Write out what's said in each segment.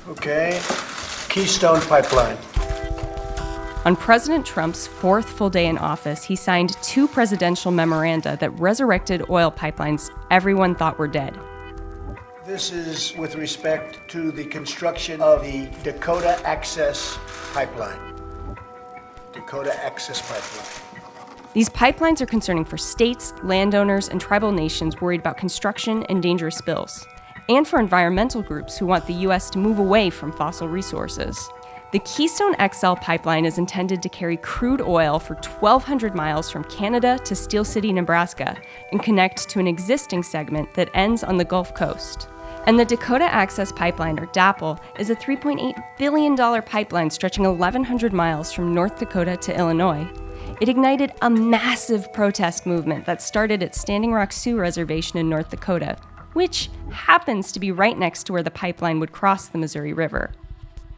Okay. Keystone Pipeline. On President Trump's fourth full day in office, he signed 2 presidential memoranda that resurrected oil pipelines everyone thought were dead. This is with respect to the construction of the Dakota Access Pipeline. Dakota Access Pipeline. These pipelines are concerning for states, landowners, and tribal nations worried about construction and dangerous spills, and for environmental groups who want the U.S. to move away from fossil resources. The Keystone XL pipeline is intended to carry crude oil for 1,200 miles from Canada to Steel City, Nebraska, and connect to an existing segment that ends on the Gulf Coast. And the Dakota Access Pipeline, or DAPL, is a $3.8 billion pipeline stretching 1,100 miles from North Dakota to Illinois. It ignited a massive protest movement that started at Standing Rock Sioux Reservation in North Dakota, which happens to be right next to where the pipeline would cross the Missouri River.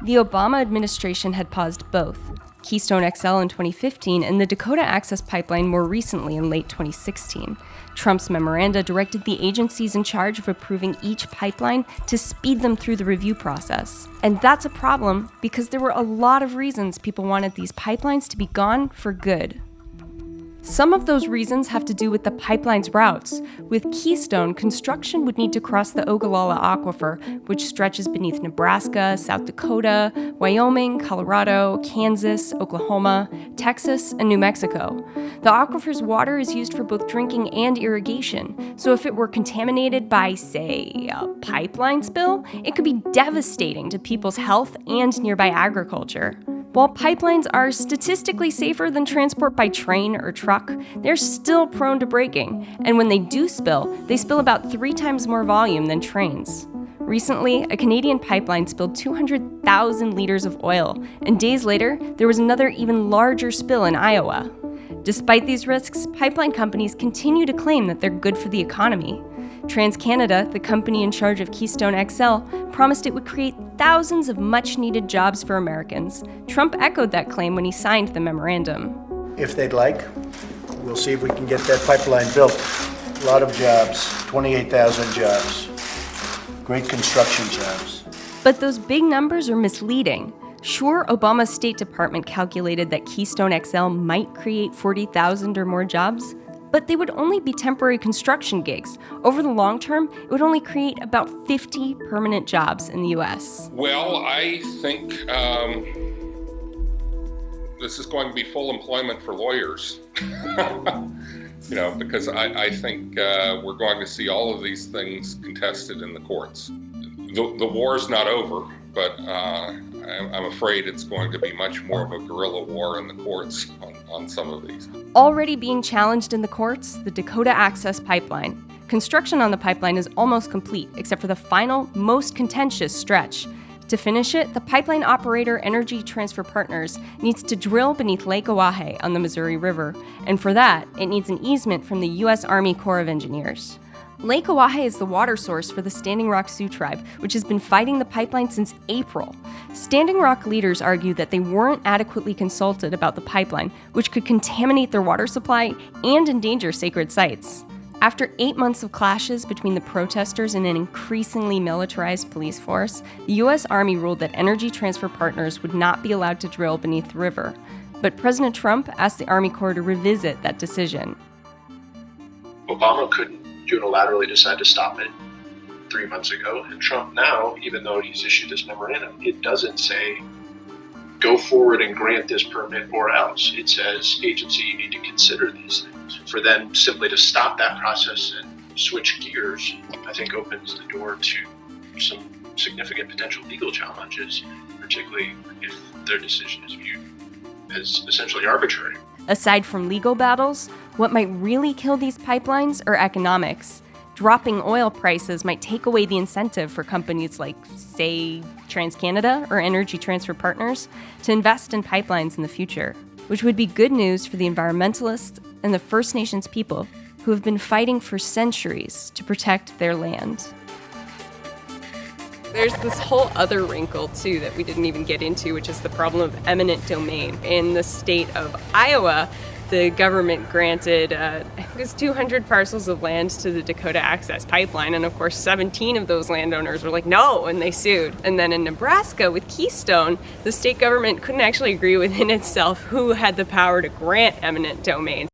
The Obama administration had paused both, Keystone XL in 2015 and the Dakota Access Pipeline more recently in late 2016. Trump's memoranda directed the agencies in charge of approving each pipeline to speed them through the review process. And that's a problem because there were a lot of reasons people wanted these pipelines to be gone for good. Some of those reasons have to do with the pipeline's routes. With Keystone, construction would need to cross the Ogallala Aquifer, which stretches beneath Nebraska, South Dakota, Wyoming, Colorado, Kansas, Oklahoma, Texas, and New Mexico. The aquifer's water is used for both drinking and irrigation, so if it were contaminated by, say, a pipeline spill, it could be devastating to people's health and nearby agriculture. While pipelines are statistically safer than transport by train or truck, they're still prone to breaking, and when they do spill, they spill about 3 times more volume than trains. Recently, a Canadian pipeline spilled 200,000 liters of oil, and days later, there was another even larger spill in Iowa. Despite these risks, pipeline companies continue to claim that they're good for the economy. TransCanada, the company in charge of Keystone XL, promised it would create thousands of much-needed jobs for Americans. Trump echoed that claim when he signed the memorandum. If they'd like, we'll see if we can get that pipeline built. A lot of jobs, 28,000 jobs. Great construction jobs. But those big numbers are misleading. Sure, Obama's State Department calculated that Keystone XL might create 40,000 or more jobs, but they would only be temporary construction gigs. Over the long term, it would only create about 50 permanent jobs in the U.S. Well, I think this is going to be full employment for lawyers. Because I think we're going to see all of these things contested in the courts. The war's not over, but I'm afraid it's going to be much more of a guerrilla war in the courts on some of these. Already being challenged in the courts, the Dakota Access Pipeline. Construction on the pipeline is almost complete, except for the final, most contentious stretch. To finish it, the pipeline operator Energy Transfer Partners needs to drill beneath Lake Oahe on the Missouri River, and for that, it needs an easement from the U.S. Army Corps of Engineers. Lake Oahe is the water source for the Standing Rock Sioux tribe, which has been fighting the pipeline since April. Standing Rock leaders argue that they weren't adequately consulted about the pipeline, which could contaminate their water supply and endanger sacred sites. After 8 months of clashes between the protesters and an increasingly militarized police force, the U.S. Army ruled that Energy Transfer Partners would not be allowed to drill beneath the river. But President Trump asked the Army Corps to revisit that decision. Obama couldn't unilaterally decide to stop it 3 months ago, and Trump now, even though he's issued this memorandum, it doesn't say go forward and grant this permit or else. It says, agency, you need to consider these things. For them simply to stop that process and switch gears, I think opens the door to some significant potential legal challenges, particularly if their decision is viewed as essentially arbitrary. Aside from legal battles, what might really kill these pipelines are economics. Dropping oil prices might take away the incentive for companies like, say, TransCanada or Energy Transfer Partners to invest in pipelines in the future, which would be good news for the environmentalists and the First Nations people who have been fighting for centuries to protect their land. There's this whole other wrinkle, too, that we didn't even get into, which is the problem of eminent domain. In the state of Iowa, the government granted, I think it was 200 parcels of land to the Dakota Access Pipeline, and of course 17 of those landowners were like, no, and they sued. And then in Nebraska with Keystone, the state government couldn't actually agree within itself who had the power to grant eminent domain.